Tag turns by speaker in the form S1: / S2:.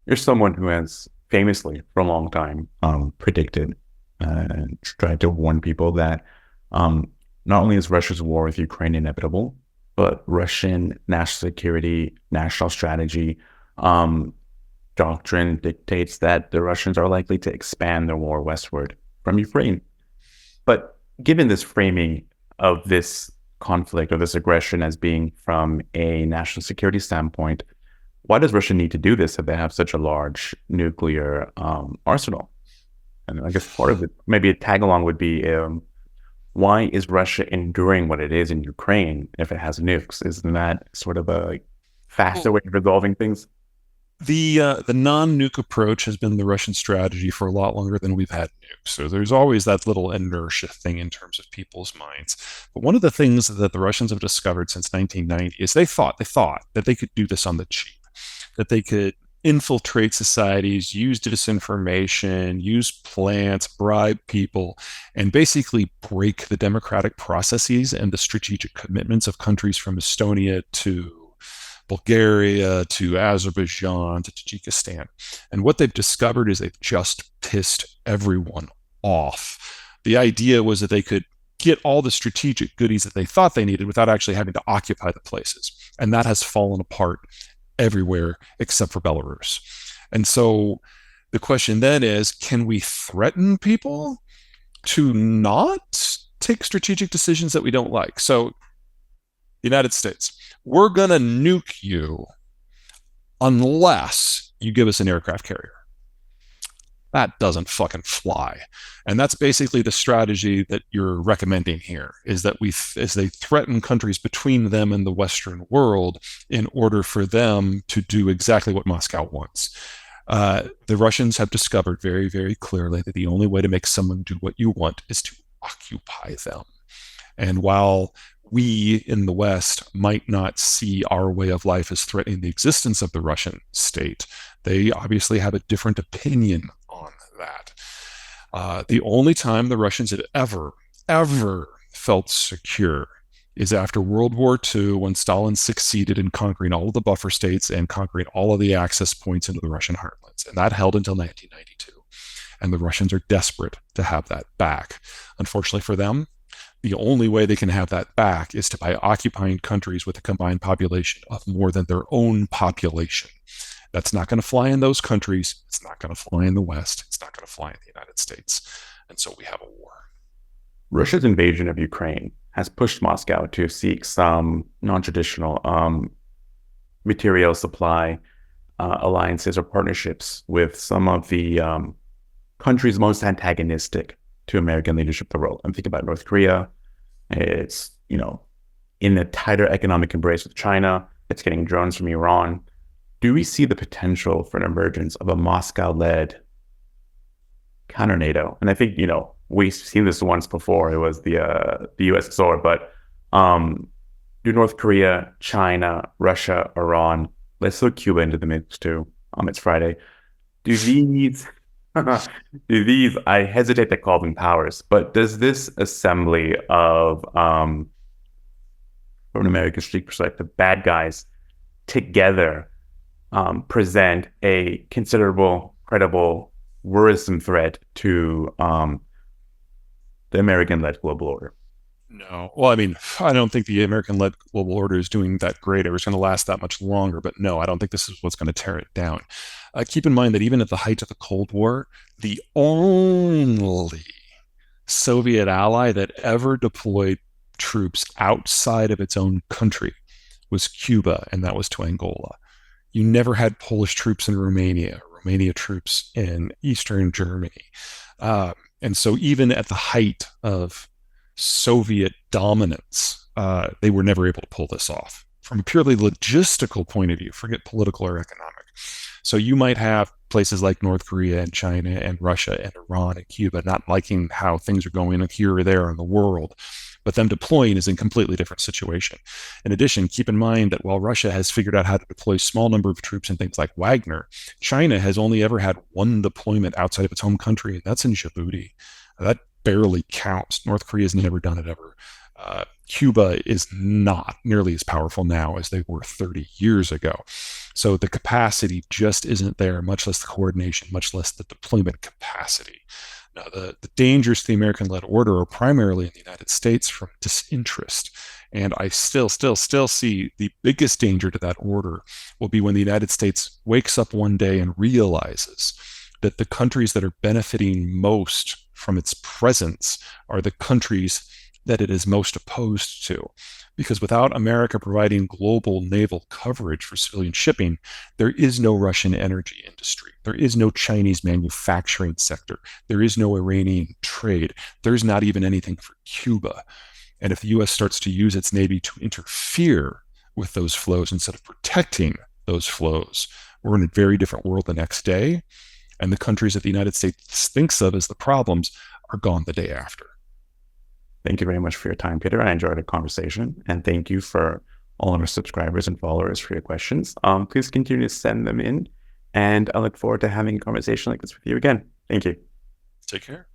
S1: You're someone who has famously, for a long time, predicted and tried to warn people that um, not only is Russia's war with Ukraine inevitable, but Russian national security, national strategy, um, doctrine dictates that the Russians are likely to expand their war westward from Ukraine. But given this framing of this conflict or this aggression as being from a national security standpoint, why does Russia need to do this if they have such a large nuclear arsenal? And I guess part of it, maybe a tag along would be, why is Russia enduring what it is in Ukraine if it has nukes? Isn't that sort of a faster way of resolving things?
S2: The non-nuke approach has been the Russian strategy for a lot longer than we've had nukes. So there's always that little inertia thing in terms of people's minds. But one of the things that the Russians have discovered since 1990 is they thought that they could do this on the cheap, that they could infiltrate societies, use disinformation, use plants, bribe people, and basically break the democratic processes and the strategic commitments of countries from Estonia to Bulgaria to Azerbaijan to Tajikistan. And what they've discovered is they've just pissed everyone off. The idea was that they could get all the strategic goodies that they thought they needed without actually having to occupy the places. And that has fallen apart everywhere except for Belarus. And so the question then is, can we threaten people to not take strategic decisions that we don't like? So the United States, we're going to nuke you unless you give us an aircraft carrier. That doesn't fucking fly. And that's basically the strategy that you're recommending here, is that as they threaten countries between them and the Western world in order for them to do exactly what Moscow wants. The Russians have discovered very, very clearly that the only way to make someone do what you want is to occupy them. And while we in the West might not see our way of life as threatening the existence of the Russian state, they obviously have a different opinion on that. The only time the Russians have ever felt secure is after World War II, when Stalin succeeded in conquering all of the buffer states and conquering all of the access points into the Russian heartlands. And that held until 1992. And the Russians are desperate to have that back. Unfortunately for them, the only way they can have that back is by occupying countries with a combined population of more than their own population. That's not going to fly in those countries. It's not going to fly in the West. It's not going to fly in the United States. And so we have a war.
S1: Russia's invasion of Ukraine has pushed Moscow to seek some non-traditional material supply alliances or partnerships with some of the countries most antagonistic to American leadership of the world. I'm thinking about North Korea. It's, in a tighter economic embrace with China. It's getting drones from Iran. Do we see the potential for an emergence of a Moscow-led counter NATO? And I think, we've seen this once before. It was the USSR, but do North Korea, China, Russia, Iran, let's throw Cuba into the mix too. It's Friday. Do these I hesitate to call them powers, but does this assembly of, from an American street perspective, bad guys together present a considerable, credible, worrisome threat to the American-led global order?
S2: No. Well, I mean, I don't think the American-led global order is doing that great or it's going to last that much longer. But no, I don't think this is what's going to tear it down. Keep in mind that even at the height of the Cold War, the only Soviet ally that ever deployed troops outside of its own country was Cuba, and that was to Angola. You never had Polish troops in Romania, Romania troops in Eastern Germany. And so even at the height of Soviet dominance, they were never able to pull this off. From a purely logistical point of view, forget political or economic. So you might have places like North Korea and China and Russia and Iran and Cuba not liking how things are going here or there in the world, but them deploying is in a completely different situation. In addition, keep in mind that while Russia has figured out how to deploy a small number of troops in things like Wagner, China has only ever had one deployment outside of its home country, and that's in Djibouti. That barely counts. North Korea has never done it ever. Cuba is not nearly as powerful now as they were 30 years ago. So the capacity just isn't there, much less the coordination, much less the deployment capacity. Now, the dangers to the American-led order are primarily in the United States from disinterest. And I still see the biggest danger to that order will be when the United States wakes up one day and realizes that the countries that are benefiting most from its presence are the countries that it is most opposed to. Because without America providing global naval coverage for civilian shipping, there is no Russian energy industry. There is no Chinese manufacturing sector. There is no Iranian trade. There's not even anything for Cuba. And if the US starts to use its Navy to interfere with those flows instead of protecting those flows, we're in a very different world the next day. And the countries that the United States thinks of as the problems are gone the day after.
S1: Thank you very much for your time, Peter. I enjoyed the conversation. And thank you for all of our subscribers and followers for your questions. Please continue to send them in. And I look forward to having a conversation like this with you again. Thank you.
S2: Take care.